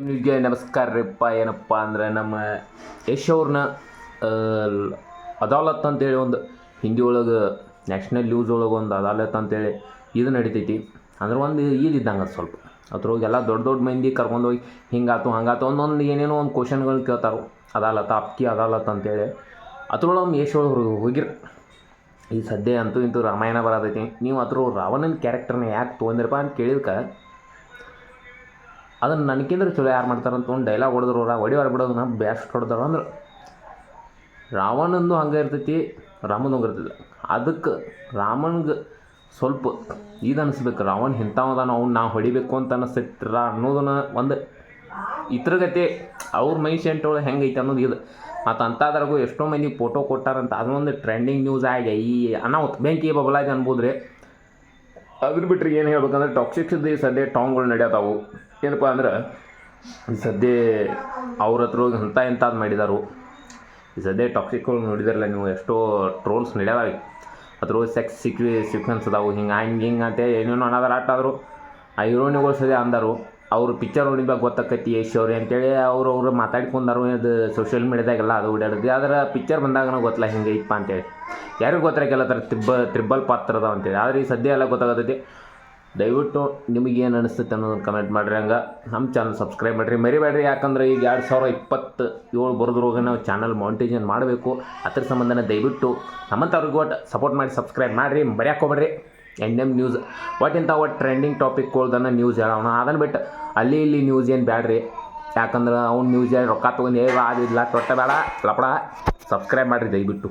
ನಿಮಗೆ ನಮಸ್ಕಾರ ರೀಪ್ಪ. ಏನಪ್ಪ ಅಂದರೆ ನಮ್ಮ ಯಶ್ ಅವ್ರನ್ನ ಅದಾಲತ್ ಅಂತೇಳಿ ಒಂದು ಹಿಂದಿ ಒಳಗೆ ನ್ಯಾಷನಲ್ ನ್ಯೂಸ್ ಒಳಗೆ ಒಂದು ಅದಾಲತ್ ಅಂತೇಳಿ ಇದು ನಡಿತೈತಿ. ಅಂದ್ರೆ ಒಂದು ಇದ್ದಂಗೆ ಅದು ಸ್ವಲ್ಪ ಅದ್ರೊಳಗೆಲ್ಲ ದೊಡ್ಡ ದೊಡ್ಡ ಮಂದಿ ಕರ್ಕೊಂಡೋಗಿ ಹಿಂಗಾತು ಹಂಗಾತು ಒಂದೊಂದು ಏನೇನೋ ಒಂದು ಕ್ವಶನ್ಗಳು ಕೇಳ್ತಾರೆ. ಅದಾಲತ್ ಅಪ್ಕಿ ಅದಾಲತ್ ಅಂತೇಳಿ ಅದ್ರೊಳಗೆ ಯಶ್ ಒಳಗೆ ಹೋಗಿರ್. ಈ ಸದ್ಯ ಅಂತೂ ಇಂತೂ ರಾಮಾಯಣ ಬರತೈತಿ. ನೀವು ಅದ್ರ ರಾವಣನ ಕ್ಯಾರೆಕ್ಟರ್ನ ಯಾಕೆ ತೊಗೊಂಡಿರಪ್ಪ ಅಂತ ಕೇಳಿದ್ಕೆ ಅದನ್ನು ನನಗಿಂದ್ರೆ ಚಲೋ ಯಾರು ಮಾಡ್ತಾರಂತ ಒಂದು ಡೈಲಾಗ್ ಹೊಡೆದ್ರು ಹೊಡಿವಾರ ಬಿಡೋದನ್ನ ಬ್ಯಾಸ್ಟ್ ಹೊಡೆದ್ರು. ಅಂದ್ರೆ ರಾವಣಂದು ಹಂಗೆ ಇರ್ತೈತಿ, ರಾಮಂದು ಹಂಗೆ ಇರ್ತೈತಿ. ಅದಕ್ಕೆ ರಾಮನ್ಗೆ ಸ್ವಲ್ಪ ಇದು ಅನಿಸ್ಬೇಕು, ರಾವಣ ಇಂಥವದಾನ ಅವ್ನು ನಾವು ಹೊಡಿಬೇಕು ಅಂತ ಅನಿಸ್ತೈತ್ರ ಅನ್ನೋದನ್ನ ಒಂದು ಇತ್ರಗತೆ ಅವ್ರ ಮೈ ಸೆಂಟೊಳಗೆ ಹೆಂಗೈತೆ ಅನ್ನೋದು ಇದು. ಮತ್ತು ಅಂಥದ್ರಾಗೂ ಎಷ್ಟೋ ಮಂದಿ ಫೋಟೋ ಕೊಟ್ಟಾರಂತ ಅದನ್ನೊಂದು ಟ್ರೆಂಡಿಂಗ್ ನ್ಯೂಸ್ ಆಗಿ ಈ ಅನಾಹುತ ಬೆಂಕಿ ಬಬಲಾಗಿ ಅನ್ಬೋದ್ರಿ. ಅದ್ರ ಬಿಟ್ಟರೆ ಏನು ಹೇಳ್ಬೇಕಂದ್ರೆ ಟಾಕ್ಸಿಕ್ಸ್ದು ಈ ಸದ್ಯ ಟಾಂಗ್ಗಳು ನಡೆಯತ್ತಾವು. ಏನಪ್ಪ ಅಂದ್ರೆ ಈ ಸದ್ಯ ಅವ್ರ ಹತ್ರ ಹೋಗಿ ಇಂಥದ್ದು ಮಾಡಿದಾರು. ಈ ಸದ್ಯ ಟಾಕ್ಸಿಕ್ಗಳು ನೋಡಿದಾರಲ್ಲ ನೀವು, ಎಷ್ಟೋ ಟ್ರೋಲ್ಸ್ ನಡೆಯದಾವೆ. ಅದ್ರ ಸೆಕ್ಸ್ ಸೀಕ್ವೆನ್ಸ್ ಅದಾವು, ಹಿಂಗೆ ಅಂತ ಏನೇನೋ ಅನ್ನೋದಾರ ಆಟಾದರು. ಆ ಹೀರೋನಿಗಳು ಸದ್ಯ ಅಂದರು ಅವರು ಪಿಕ್ಚರ್ ನೋಡಿದಾಗ ಗೊತ್ತಾಕೈತಿ ಯಶ್ ಅವ್ರಿ ಅಂತೇಳಿ ಅವ್ರು ಮಾತಾಡ್ಕೊಂಡಾರು. ಇದು ಸೋಷಿಯಲ್ ಮೀಡ್ಯಾದಾಗೆಲ್ಲ ಅದು ಓಡಾಡಿದ್ವಿ. ಆದ್ರೆ ಪಿಕ್ಚರ್ ಬಂದಾಗ ಗೊತ್ತಲ್ಲ ಹಿಂಗೆ ಇಪ್ಪ ಅಂತೇಳಿ. ಯಾರಿಗೂ ಗೊತ್ತಾಗಿಲ್ಲ ಥರ ತ್ರಿಬ್ಬಲ್ ಪಾತ್ರ ಅದಾವ ಅಂತೇಳಿ. ಆದರೆ ಈ ಸದ್ಯ ಎಲ್ಲ ಗೊತ್ತಾಗತೈತಿ. ದಯವಿಟ್ಟು ನಿಮಗೇನು ಅನಿಸ್ತೈತೆ ಅನ್ನೋದನ್ನು ಕಮೆಂಟ್ ಮಾಡಿರಿ. ಹಂಗೆ ನಮ್ಮ ಚಾನಲ್ ಸಬ್ಸ್ಕ್ರೈಬ್ ಮಾಡಿರಿ, ಮರಿಬೇಡ್ರಿ. ಯಾಕಂದ್ರೆ ಈಗ 2027 ಬರೋದ್ರೊಳಗೆ ನಾವು ಚಾನಲ್ ಮಾನಿಟೈಸೇಷನ್ ಮಾಡಬೇಕು. ಅದ್ರ ಸಂಬಂಧನೇ ದಯವಿಟ್ಟು ನಮ್ಮಂಥವ್ರಿಗೆ ಒಟ್ಟು ಸಪೋರ್ಟ್ ಮಾಡಿ ಸಬ್ಸ್ಕ್ರೈಬ್ ಮಾಡಿರಿ. ಮರ್ಯಾಕೆ ಹೋಗ್ಬೇಡ್ರಿ. NM ನ್ಯೂಸ್ ಒಟ್ಟು ಟ್ರೆಂಡಿಂಗ್ ಟಾಪಿಕ್ಗಳ್ದನ್ನು ನ್ಯೂಸ್ ಹೇಳೋಣ. ಅದನ್ನು ಬಿಟ್ಟು ಅಲ್ಲಿ ಇಲ್ಲಿ ನ್ಯೂಸ್ ಏನು ಬೇಡ್ರಿ. ಯಾಕಂದ್ರೆ ಅವ್ನು ನ್ಯೂಸ್ ಹೇಳಿ ರೊಕ್ಕ ತೊಗೊಂಡು ಅದಿಲ್ಲ ತೊಟ್ಟ ಬೇಡ ಲಪಡ. ಸಬ್ಸ್ಕ್ರೈಬ್ ಮಾಡಿರಿ ದಯವಿಟ್ಟು.